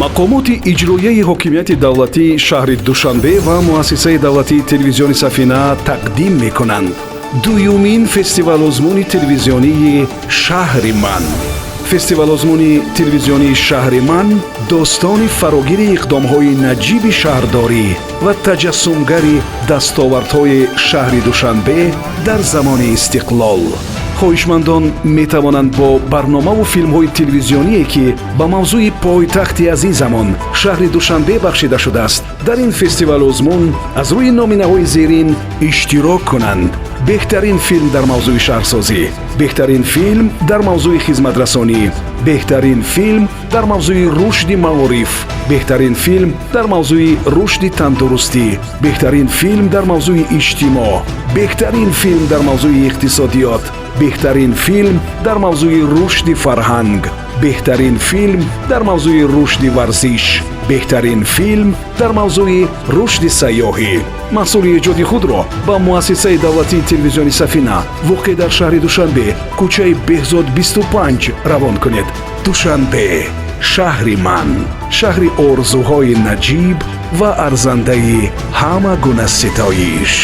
мақомоти иҷроияи ҳокимияти давлатии шаҳри душанбе ва муассисаи давлатии телевизиони Сафина тақдим мекунанд дуюмин фестивалозмуни телевизионии шаҳри ман. фестивалозмуни телевизионии шаҳри ман достони фарогири иқдомҳои наҷиби шаҳрдорӣ ва таҷассумгари дастовардҳои шаҳри душанбе дар замони истиқлол. хоҳишмандон метавонанд бо барномаву филмҳои телевизионие ки ба мавзӯи пойтахти аз ин замон шаҳри душанбе бахшида шудааст дар ин фестивалозмун аз рӯи номинаҳои зерин иштирок кунанд: беҳтарин филм дар мавзӯи шаҳрсозӣ, беҳтарин филм дар мавзӯи хизматрасонӣ, беҳтарин филм дар мавзӯи рушди маориф, беҳтарин филм дар мавзӯи рушди тандурустӣ, беҳтарин филм дар мавзӯи иҷтимоъ, беҳтарин филм дар мавзӯи иқтисодиёт, беҳтарин филм дар мавзӯи рушди фарҳанг, беҳтарин филм дар мавзӯи рушди варзиш, беҳтарин филм дар мавзӯи рушди сайёҳӣ. маҳсули эҷоди худро ба муассисаи давлатии телевизиони Сафина воқеъ дар шаҳри Душанбе, кӯчаи Беҳзод 25 равон кунед. Душанбе, шаҳри ман, шаҳри орзуҳои наҷиб ва арзандаи ҳама гуна ситоиш.